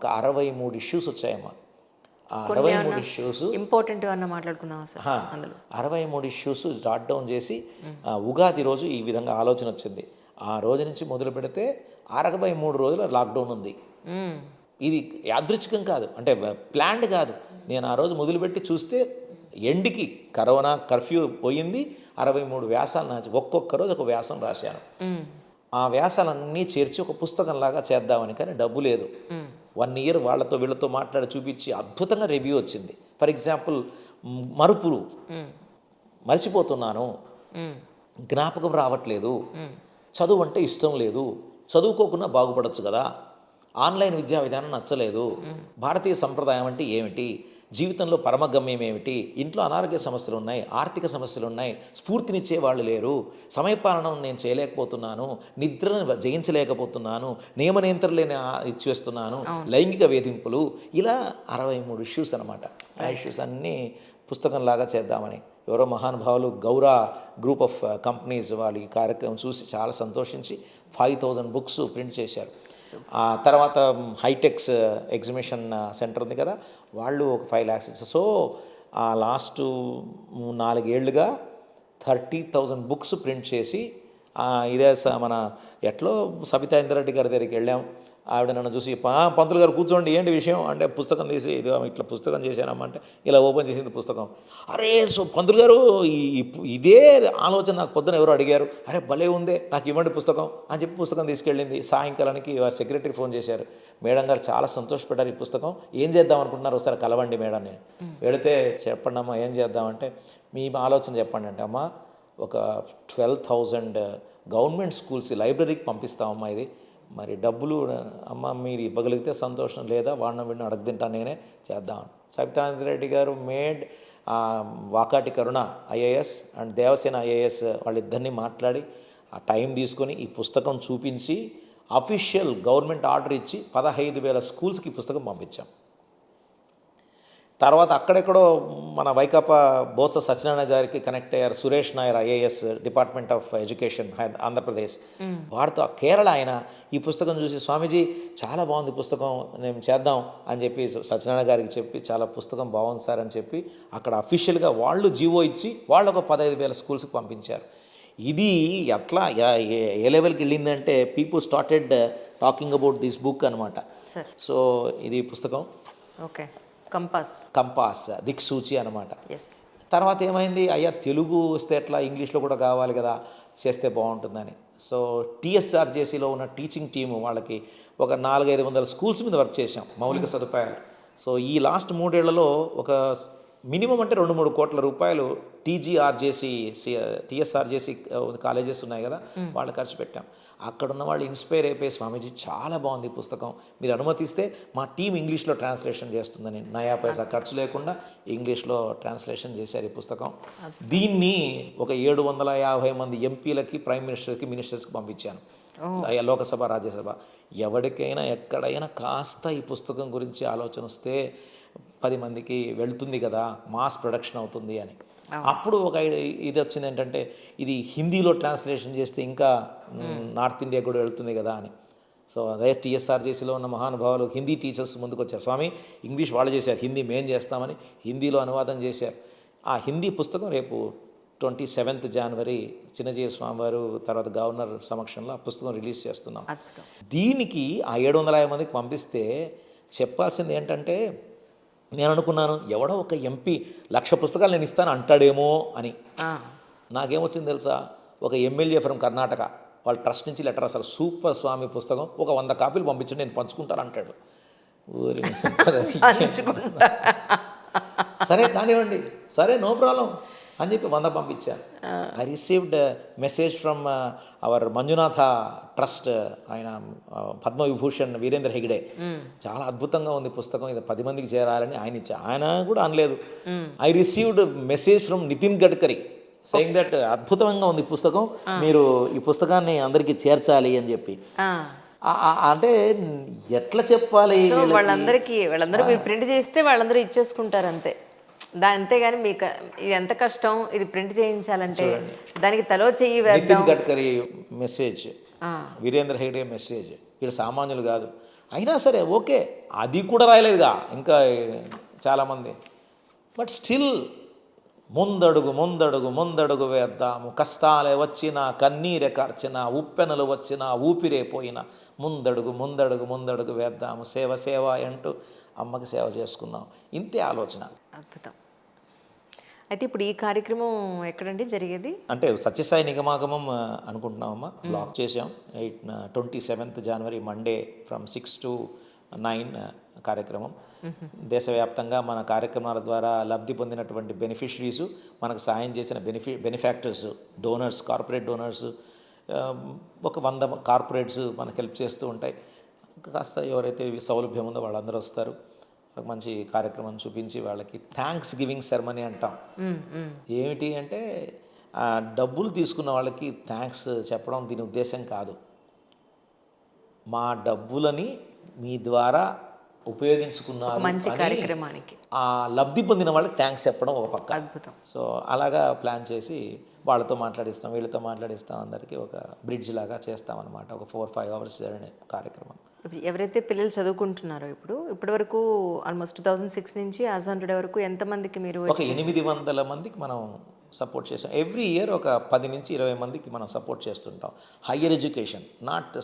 ఒక 63 ఇష్యూస్ వచ్చాయమ్మా. ఆ కొన్ని 63 ఇష్యూస్ ఇంపార్టెంట్ అన్న మాట్లాడుకుందాం సార్ అందులో. 63 ఇష్యూస్ జాట్ డౌన్ చేసి ఉగాది రోజు ఈ విధంగా ఆలోచన వచ్చింది. ఆ రోజు నుంచి మొదలు పెడితే 63 రోజుల లాక్డౌన్ ఉంది. ఇది యాదృచ్ఛికం కాదు, అంటే ప్లాన్డ్ కాదు. నేను ఆ రోజు మొదలుపెట్టి చూస్తే ఎండ్కి కరోనా కర్ఫ్యూ పోయింది. 63 వ్యాసాలు ఒక్కొక్క రోజు ఒక వ్యాసం రాశాను. ఆ వ్యాసాలన్నీ చేర్చి ఒక పుస్తకంలాగా చేద్దామని, కానీ డబ్బు లేదు. 1 ఇయర్ వాళ్ళతో వీళ్ళతో మాట్లాడి చూపించి అద్భుతంగా రివ్యూ వచ్చింది. ఫర్ ఎగ్జాంపుల్ మరుపులు, మర్చిపోతున్నాను, జ్ఞాపకం రావట్లేదు, చదువు అంటే ఇష్టం లేదు, చదువుకోకుండా బాగుపడచ్చు కదా, ఆన్లైన్ విద్యా విధానం నచ్చలేదు, భారతీయ సంప్రదాయం అంటే ఏమిటి, జీవితంలో పరమగమ్యం ఏమిటి, ఇంట్లో అనారోగ్య సమస్యలు ఉన్నాయి, ఆర్థిక సమస్యలు ఉన్నాయి, స్ఫూర్తినిచ్చే వాళ్ళు లేరు, సమయపాలనం నేను చేయలేకపోతున్నాను, నిద్రను జయించలేకపోతున్నాను, నియమనియంత్రణ లేని ఇచ్చేస్తున్నాను, లైంగిక వేధింపులు, ఇలా 63 ఇష్యూస్ అనమాట. ఆ ఇష్యూస్ అన్నీ పుస్తకంలాగా చేద్దామని ఎవరో మహానుభావులు గౌరా గ్రూప్ ఆఫ్ కంపెనీస్ వాళ్ళు ఈ కార్యక్రమం చూసి చాలా సంతోషించి 5000 బుక్స్ ప్రింట్ చేశారు. ఆ తర్వాత హైటెక్స్ ఎగ్జిబిషన్ సెంటర్ ఉంది కదా, వాళ్ళు ఒక 5 lakhs ఇచ్చారు. సో ఆ లాస్ట్ 4 ఏళ్ళుగా 30,000 బుక్స్ ప్రింట్ చేసి ఇదే మన ఎట్లో సబితా ఇంద్రారెడ్డి గారి దగ్గరికి వెళ్ళాం. ఆవిడ నన్ను చూసి పంతులు గారు కూర్చోండి, ఏంటి విషయం అంటే, పుస్తకం తీసి ఇది ఇట్లా పుస్తకం చేశానమ్మా అంటే, ఇలా ఓపెన్ చేసింది పుస్తకం. అరే సో పంతులు గారు ఇదే ఆలోచన నాకు పొద్దున ఎవరు అడిగారు, అరే భలే ఉందే, నాకు ఇవ్వండి పుస్తకం అని చెప్పి పుస్తకం తీసుకెళ్ళింది. సాయంకాలానికి వారి సెక్రటరీ ఫోన్ చేశారు, మేడం గారు చాలా సంతోషపడ్డారు, ఈ పుస్తకం ఏం చేద్దాం అనుకుంటున్నారు, ఒకసారి కలవండి మేడం. నేను వెళితే చెప్పండి అమ్మా ఏం చేద్దామంటే, మీ ఆలోచన చెప్పండి అంటే, అమ్మా ఒక 12,000 గవర్నమెంట్ స్కూల్స్ లైబ్రరీకి పంపిస్తామమ్మా, ఇది మరి డబ్బులు అమ్మ మీరు ఇవ్వగలిగితే సంతోషం, లేదా వాడిన వీడిని అడగదింటాను నేనే చేద్దాం. సబితానందరెడ్డి గారు made Vakati Karuna IAS and Devasena IAS వాళ్ళిద్దరినీ మాట్లాడి ఆ టైం తీసుకొని ఈ పుస్తకం చూపించి అఫీషియల్ గవర్నమెంట్ ఆర్డర్ ఇచ్చి 15,000 స్కూల్స్కి పుస్తకం పంపించాం. తర్వాత అక్కడెక్కడో మన వైకాపా బోస సత్యనారాయణ గారికి కనెక్ట్ అయ్యారు Suresh Nair IAS department of education Andhra Pradesh. వాడితో కేరళ ఆయన ఈ పుస్తకం చూసి స్వామీజీ చాలా బాగుంది పుస్తకం, నేను చేద్దాం అని చెప్పి సత్యనారాయణ గారికి చెప్పి చాలా పుస్తకం బాగుంది సార్ అని చెప్పి అక్కడ అఫీషియల్గా వాళ్ళు జీవో ఇచ్చి వాళ్ళు ఒక 15,000 స్కూల్స్కి పంపించారు. ఇది ఎట్లా ఏ లెవెల్కి వెళ్ళిందంటే people started talking about this book అనమాట. సో ఇది పుస్తకం. ఓకే, కంపాస్ దిక్సూచి అనమాట. తర్వాత ఏమైంది, అయ్యా తెలుగు వస్తే ఎట్లా, ఇంగ్లీష్లో కూడా కావాలి కదా, చేస్తే బాగుంటుందని. సో టీఎస్ఆర్జేసీలో ఉన్న టీచింగ్ టీము వాళ్ళకి ఒక 400-500 స్కూల్స్ మీద వర్క్ చేసాం, మౌలిక సదుపాయాలు. సో ఈ లాస్ట్ 3 ఏళ్లలో ఒక మినిమం అంటే 2-3 కోట్ల రూపాయలు టీఎస్ఆర్జేసీ కాలేజెస్ ఉన్నాయి కదా, వాళ్ళు ఖర్చు పెట్టాం. అక్కడున్న వాళ్ళు ఇన్స్పైర్ అయిపోయి స్వామీజీ చాలా బాగుంది ఈ పుస్తకం, మీరు అనుమతిస్తే మా టీం ఇంగ్లీష్లో ట్రాన్స్లేషన్ చేస్తుందని, నయా పైసా ఖర్చు లేకుండా ఇంగ్లీష్లో ట్రాన్స్లేషన్ చేశారు ఈ పుస్తకం. దీన్ని ఒక 750 మంది ఎంపీలకి, ప్రైమ్ మినిస్టర్కి, మినిస్టర్స్కి పంపించాను, లోకసభ, రాజ్యసభ. ఎవరికైనా ఎక్కడైనా కాస్త ఈ పుస్తకం గురించి ఆలోచన వస్తే 10 మందికి వెళ్తుంది కదా, మాస్ ప్రొడక్షన్ అవుతుంది అని. అప్పుడు ఒక ఇది వచ్చింది ఏంటంటే, ఇది హిందీలో ట్రాన్స్లేషన్ చేస్తే ఇంకా నార్త్ ఇండియా కూడా వెళ్తుంది కదా అని. సో అదే టీఎస్ఆర్జేసీలో ఉన్న మహానుభావులు హిందీ టీచర్స్ ముందుకు వచ్చారు, స్వామి ఇంగ్లీష్ వాళ్ళు చేశారు, హిందీ మేం చేస్తామని హిందీలో అనువాదం చేశారు. ఆ హిందీ పుస్తకం రేపు 27th January చిన్నజీర స్వామివారు తర్వాత గవర్నర్ సమక్షంలో ఆ పుస్తకం రిలీజ్ చేస్తున్నాం. దీనికి ఆ 750 మందికి పంపిస్తే చెప్పాల్సింది ఏంటంటే, నేను అనుకున్నాను ఎవడో ఒక ఎంపీ 1,00,000 పుస్తకాలు నేను ఇస్తాను అంటాడేమో అని. నాకేమొచ్చింది తెలుసా, ఒక ఎమ్మెల్యే ఫ్రమ్ కర్ణాటక వాళ్ళ ట్రస్ట్ నుంచి లెటర్, అసలు సూపర్ స్వామి పుస్తకం, ఒక 100 కాపీలు పంపించండి నేను పంచుకుంటాను అంటాడు. సరే కానివ్వండి, సరే నో ప్రాబ్లం అని చెప్పి 100 పంపించాను. I received message from our Manjunatha trust, ఆయన పద్మవిభూషణ్ వీరేంద్ర హెగ్డే, చాలా అద్భుతంగా ఉంది పుస్తకం, ఇది 10 మందికి చేరాలని ఆయన ఇచ్చారు. ఆయన కూడా అనలేదు. I received message from Nitin Gadkari saying that అద్భుతంగా ఉంది పుస్తకం, మీరు ఈ పుస్తకాన్ని అందరికీ చేర్చాలి అని చెప్పి. అంటే ఎట్లా చెప్పాలి, వాళ్ళందరూ మీరు ప్రింట్ చేస్తే వాళ్ళందరూ ఇచ్చేసుకుంటారు అంతే. అంతేగాని మీకు ఇది ఎంత కష్టం, ఇది ప్రింట్ చేయించాలంటే దానికి తలో చెయ్యి వేద్దాం. నితిన్ గడ్కరీ మెసేజ్, వీరేంద్ర హెగ్డే మెసేజ్, వీళ్ళు సామాన్యులు కాదు. అయినా సరే ఓకే, అది కూడా రాయలేదుగా ఇంకా చాలామంది. బట్ స్టిల్ ముందడుగు ముందడుగు ముందడుగు వేద్దాము, కష్టాలే వచ్చినా కన్నీరే కార్చినా ఉప్పెనలు వచ్చినా ఊపిరే పోయినా ముందడుగు ముందడుగు ముందడుగు వేద్దాము, సేవ సేవ అంటూ అమ్మకి సేవ చేసుకుందాం. ఇంతే ఆలోచన. అద్భుతం. అయితే ఇప్పుడు ఈ కార్యక్రమం ఎక్కడండి జరిగేది? అంటే సత్యసాయి నిగమాగమం అనుకుంటున్నామమ్మా. బ్లాక్ చేసాం. 27th January Monday from 6 to 9 కార్యక్రమం. దేశవ్యాప్తంగా మన కార్యక్రమాల ద్వారా లబ్ధి పొందినటువంటి బెనిఫిషరీసు, మనకు సాయం చేసిన బెనిఫాక్టర్స్, డోనర్స్, కార్పొరేట్ డోనర్స్, ఒక 100 కార్పొరేట్స్ మనకు హెల్ప్ చేస్తూ ఉంటాయి. కాస్త ఎవరైతే సౌలభ్యం ఉందో వాళ్ళందరూ వస్తారు. ఒక మంచి కార్యక్రమం చూపించి వాళ్ళకి థ్యాంక్స్ గివింగ్ సెరమనీ అంటాం. ఏమిటి అంటే డబ్బులు తీసుకున్న వాళ్ళకి థ్యాంక్స్ చెప్పడం దీని ఉద్దేశం కాదు. మా డబ్బులని మీ ద్వారా ఉపయోగించుకున్నారు మంచి కార్యక్రమానికి ఆ లబ్ధి పొందిన వాళ్ళకి థ్యాంక్స్ చెప్పడం ఒక పక్క. అద్భుతం. సో అలాగా ప్లాన్ చేసి వాళ్ళతో మాట్లాడిస్తాం, వీళ్ళతో మాట్లాడిస్తాం, అందరికీ ఒక బ్రిడ్జ్ లాగా చేస్తామన్నమాట. ఒక 4-5 hours జరిగే కార్యక్రమం. ఎవరైతే పిల్లలు చదువుకుంటున్నారో ఇప్పటి వరకు ఆల్మోస్ట్ 2006 నుంచి యాజ్ 100 వరకు ఎంతమందికి మీరు? ఒక 800 మందికి మనం సపోర్ట్ చేసాం. ఎవ్రీ ఇయర్ ఒక 10 నుంచి 20 మందికి మనం సపోర్ట్ చేస్తుంటాం. Higher education, not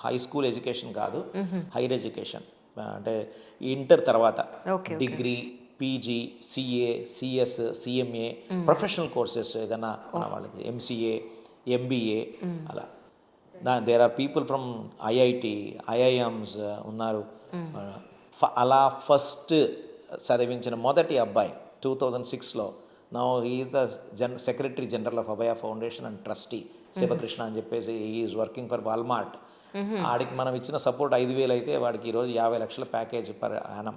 high school education కాదు, హైయర్ ఎడ్యుకేషన్ అంటే ఇంటర్ తర్వాత degree, PG, CA, CS, CMA, professional courses ఏదైనా మన వాళ్ళకి ఎంసీఏ, ఎంబీఏ అలా. There are people from IIT, IIMs ఉన్నారు. అలా ఫస్ట్ చదివించిన మొదటి అబ్బాయి 2006లో. Now he's the secretary general of Abhaya foundation and trustee, Shivakrishna అని చెప్పేసి. He's working for Walmart. ఆడికి మనం ఇచ్చిన సపోర్ట్ 5,000 అయితే వాడికి ఈరోజు 50 లక్షల ప్యాకేజ్ పర్ యానం.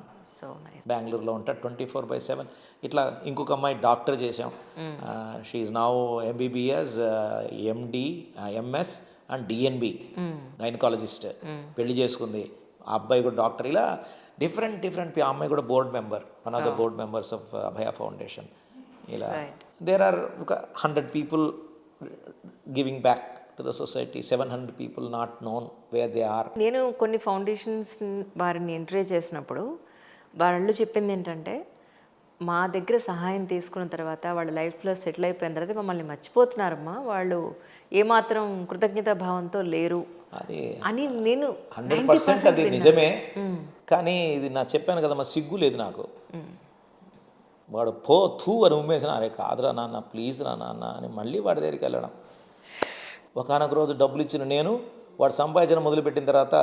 బెంగళూరులో ఉంటాడు 24/7. ఇట్లా ఇంకొక అమ్మాయి డాక్టర్ చేసాం. She now MBBS, MD, MS and DNB, gynaecologist. పెళ్లి చేసుకుంది. ఆ అబ్బాయి కూడా డాక్టర్. ఇలా డిఫరెంట్ ఆ అమ్మాయి కూడా board member, one of the board members of Abhaya foundation. ఇలా దేర్ ఆర్ ఒక 100 people giving back to the society. 700 people not known where they are. నేను కొన్ని ఫౌండేషన్స్ వారిని ఎంకరేజ్ చేసినప్పుడు వాళ్ళు చెప్పింది ఏంటంటే, మా దగ్గర సహాయం తీసుకున్న తర్వాత వాళ్ళ లైఫ్లో సెటిల్ అయిపోయిన తర్వాత మమ్మల్ని మర్చిపోతున్నారమ్మా, వాళ్ళు ఏమాత్రం కృతజ్ఞతా భావంతో లేరు అది అని. నేను 100% అది నిజమే. కానీ ఇది నా చెప్పాను కదా, మా సిగ్గు లేదు నాకు. వాడు థూ అని ఉమ్మేసిన, అరే కాదురా నాన్న, ప్లీజ్ రా నాన్న అని మళ్ళీ వాడి దగ్గరికి వెళ్ళడం. ఒకనొక రోజు డబ్బులు ఇచ్చిన నేను, వాడు సంపాదించడం మొదలుపెట్టిన తర్వాత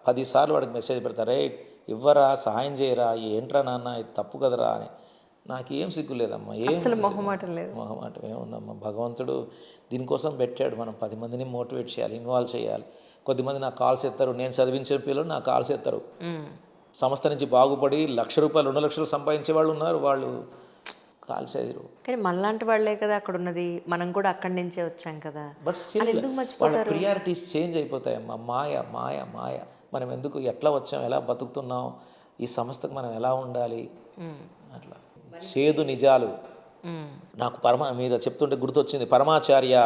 10 సార్లు వాడికి మెసేజ్ పెడతారే, ఇవ్వరా, సహాయం చేయరా, ఏంట్రా నాన్న, ఇది తప్పు కదరా అని. నాకేం సిగ్గు లేదమ్మా, మొహమాటం లేదు. మొహమాటం ఏముందమ్మా. భగవంతుడు దీనికోసం పెట్టాడు. మనం 10 మందిని మోటివేట్ చేయాలి, ఇన్వాల్వ్ చేయాలి. కొద్దిమంది నాకు కాల్స్ ఎత్తారు, నేను చదివించే పిల్లలు నాకు కాల్స్ ఎత్తారు. సంస్థ నుంచి బాగుపడి 1,00,000 రూపాయలు 2 లక్షలు సంపాదించే వాళ్ళు ఉన్నారు. వాళ్ళు కాల్స్ అయ్యారు. కానీ మనలాంటి వాళ్ళే కదా అక్కడ ఉన్నది, మనం కూడా అక్కడి నుంచే వచ్చాం కదా. బట్ స్టిల్ వాళ్ళ ప్రియారిటీస్ చేంజ్ అయిపోతాయమ్మా. మాయ మాయ మాయ. మనం ఎందుకు, ఎట్లా వచ్చాం, ఎలా బతుకుతున్నాం, ఈ సంస్థకు మనం ఎలా ఉండాలి, అట్లా చేదు నిజాలు. నాకు మీరు చెప్తుంటే గుర్తొచ్చింది పరమాచార్య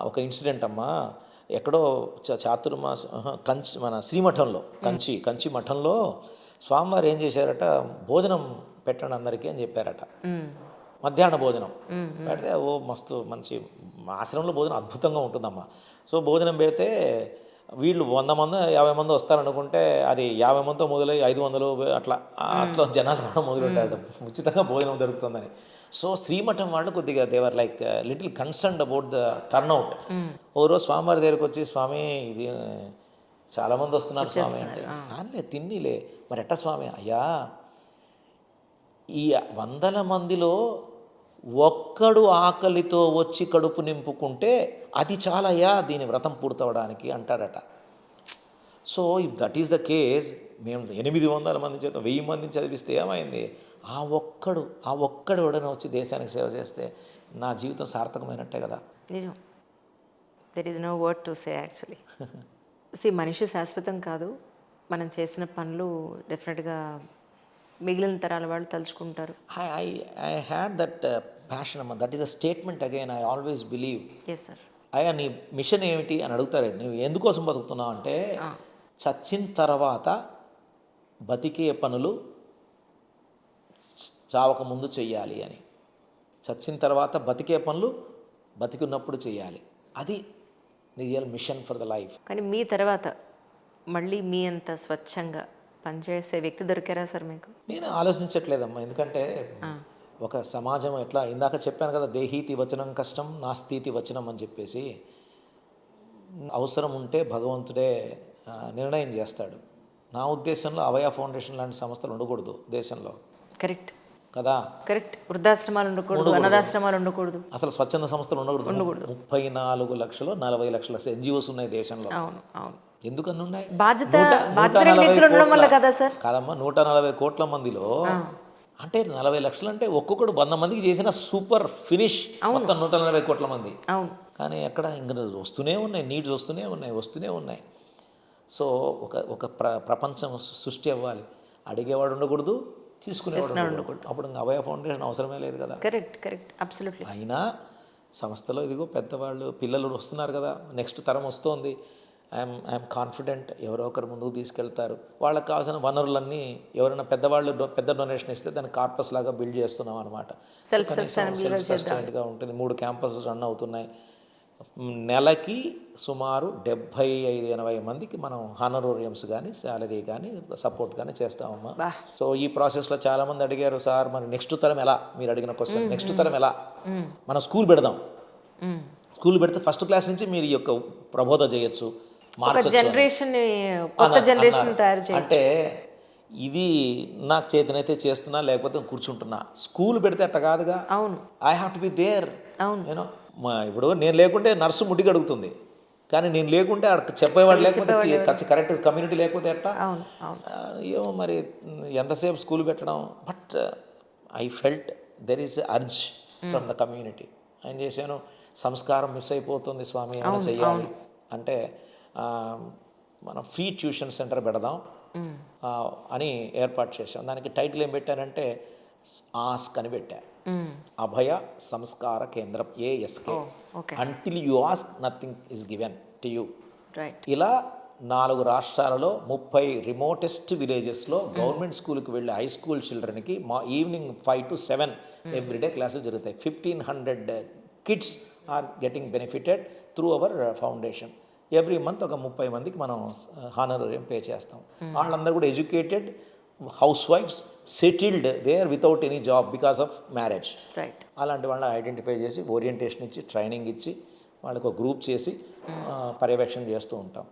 ఒక ఇన్సిడెంట్ అమ్మా. ఎక్కడో చాతుర్మాస మన శ్రీమఠంలో, కంచి మఠంలో స్వామివారు ఏం చేశారట, భోజనం పెట్టండి అందరికీ అని చెప్పారట. మధ్యాహ్న భోజనం పెడితే మస్తు మంచి ఆశ్రమంలో భోజనం అద్భుతంగా ఉంటుందమ్మా. సో భోజనం పెడితే వీళ్ళు 100 మంది 50 మంది వస్తారనుకుంటే అది 50 మందితో మొదలై 500 అట్లా జనాలు రావడం మొదలుపెట్టారు. ఉచితంగా భోజనం దొరుకుతుందని. సో శ్రీమఠం వాళ్ళు కొద్దిగా they were like little concerned about the turnout. ఓ రోజు స్వామివారి దగ్గరికి వచ్చి, స్వామి ఇది చాలామంది వస్తున్నారు స్వామి అంటే, అనిలే తిన్నీలే మరి ఎట్ట స్వామి, అయ్యా ఈ 100 మందిలో ఒక్కడు ఆకలితో వచ్చి కడుపు నింపుకుంటే అది చాలయ్యా దీని వ్రతం పూర్తవడానికి అంటారట. So if that is the case, మేము 800 మంది చేత 1000 మందిని చదివిస్తే ఏమైంది? ఆ ఒక్కడు ఎవడైనా వచ్చి దేశానికి సేవ చేస్తే నా జీవితం సార్థకమైనట్టే కదా. నిజం. There is no word to say actually. మనిషి శాశ్వతం కాదు. మనం చేసిన పనులు డెఫినెట్గా మిగిలిన తరాల వాళ్ళు తలుచుకుంటారు. ఐ హ్యాడ్ దట్ ప్యాషన్ అమ్మ. That is a statement again I always believe. Yes sir. అయ్యా నీ మిషన్ ఏమిటి అని అడుగుతారు. నువ్వు ఎందుకోసం బతుకుతున్నావు అంటే చచ్చిన తర్వాత బతికే పనులు చావక ముందు చెయ్యాలి అని. చచ్చిన తర్వాత బతికే పనులు బతికున్నప్పుడు చేయాలి. అది real mission for the life. కానీ మీ తర్వాత మళ్ళీ మీ అంత స్వచ్ఛంగా పనిచేసే వ్యక్తి దొరికారా సార్ మీకు? నేను ఆలోచించట్లేదమ్మా. ఎందుకంటే ఒక సమాజం ఎట్లా, ఇందాక చెప్పాను కదా, దేహీతి వచనం కష్టం నాస్తితి వచనం అని చెప్పేసి, అవసరం ఉంటే భగవంతుడే నిర్ణయం చేస్తాడు. నా ఉద్దేశంలో అభయ ఫౌండేషన్ లాంటి సంస్థలు ఉండకూడదు దేశంలో. కరెక్ట్ కదా, కరెక్ట్. వృద్ధాశ్రమాలు ఉండకూడదు, అనాథాశ్రమాలు ఉండకూడదు, అసలు స్వచ్ఛంద సంస్థలు ఉండకూడదు. 34 లక్షలు 40 లక్షల ఎన్జిఓస్ ఉన్నాయి దేశంలో. అవును అవును. ఎందుకని ఉన్నాయి? బాధ్యత వ్యక్తులు ఉండడం వల్ల కదా సార్. కాదమ్మా, 140 కోట్ల మందిలో అంటే 40 లక్షలు అంటే ఒక్కొక్కడు 100 మందికి చేసిన సూపర్ ఫినిష్. మొత్తం 140 కోట్ల మంది. అవును. కానీ ఎక్కడ ఇంకా వస్తూనే ఉన్నాయి, నీడ్స్ వస్తూనే ఉన్నాయి. సో ఒక ప్రపంచం సృష్టి అవ్వాలి. అడిగేవాడు ఉండకూడదు, తీసుకునేవాడు ఉండకూడదు. అప్పుడు ఇంకా అభయ ఫౌండేషన్ అవసరమే లేదు కదా. Correct absolutely. అయినా సంస్థలో ఇదిగో పెద్దవాళ్ళు పిల్లలు వస్తున్నారు కదా, నెక్స్ట్ తరం వస్తుంది. ఐఎమ్ కాన్ఫిడెంట్ ఎవరో ఒకరు ముందుకు తీసుకెళ్తారు. వాళ్ళకి కావాల్సిన వనరులన్నీ ఎవరైనా పెద్దవాళ్ళు పెద్ద డొనేషన్ ఇస్తే దాన్ని కార్పస్ లాగా బిల్డ్ చేస్తున్నాం అనమాట. సెల్ఫ్ సస్టైన్డ్గా ఉంటుంది. 3 క్యాంపస్ రన్ అవుతున్నాయి. నెలకి సుమారు 75-80 మందికి మనం హానరోరియంస్ కానీ శాలరీ కానీ సపోర్ట్ కానీ చేస్తామమ్మా. సో ఈ ప్రాసెస్లో చాలామంది అడిగారు, సార్ మరి నెక్స్ట్ తరం ఎలా, మీరు అడిగిన క్వశ్చన్, నెక్స్ట్ తరం ఎలా, మనం స్కూల్ పెడదాం. స్కూల్ పెడితే ఫస్ట్ క్లాస్ నుంచి మీరు ఈ యొక్క ప్రబోధ చేయొచ్చు, జనరేషన్ కొత్త జనరేషన్ తయారు చేయాలి. అంటే ఇది నాకు చేతనైతే చేస్తున్నా, లేకపోతే కూర్చుంటున్నా. స్కూల్ పెడితే అట్ట కాదుగా. అవును, I have to be there. అవును. యూనో ఇప్పుడు నేను లేకుంటే నర్సు ముట్టికి అడుగుతుంది, కానీ నేను లేకుంటే చెప్పేవాడు లేకపోతే కరెక్ట్ కమ్యూనిటీ లేకపోతే ఎట్లా. ఏమో మరి ఎంతసేపు స్కూల్ పెట్టడం. But I felt there is urge from the community. ఏం చేశాను, సంస్కారం మిస్ అయిపోతుంది స్వామి, ఏమైనా చెయ్యాలి అంటే మనం ఫ్రీ ట్యూషన్ సెంటర్ పెడదాం అని ఏర్పాటు చేశాం. దానికి టైటిల్ ఏం పెట్టానంటే ఆస్క్ అని పెట్టా. అభయ Samskara Kendram, ASK. Until you ask nothing is given to you. ఇలా 4 రాష్ట్రాలలో 30 రిమోటెస్ట్ విలేజెస్లో గవర్నమెంట్ స్కూల్కి వెళ్ళే హై స్కూల్ చిల్డ్రన్కి ఈవినింగ్ 5 to 7 ఎవ్రీడే క్లాసులు జరుగుతాయి. 1500 kids are getting benefited through our foundation. Every month ఒక 30 మందికి మనం హానరోరియం పే చేస్తాం. వాళ్ళందరూ కూడా ఎడ్యుకేటెడ్ హౌస్ వైఫ్స్, settled there without any job because of marriage. అలాంటి వాళ్ళని ఐడెంటిఫై చేసి ఓరియంటేషన్ ఇచ్చి ట్రైనింగ్ ఇచ్చి వాళ్ళకు ఒక గ్రూప్ చేసి పర్యవేక్షణ చేస్తూ ఉంటాం.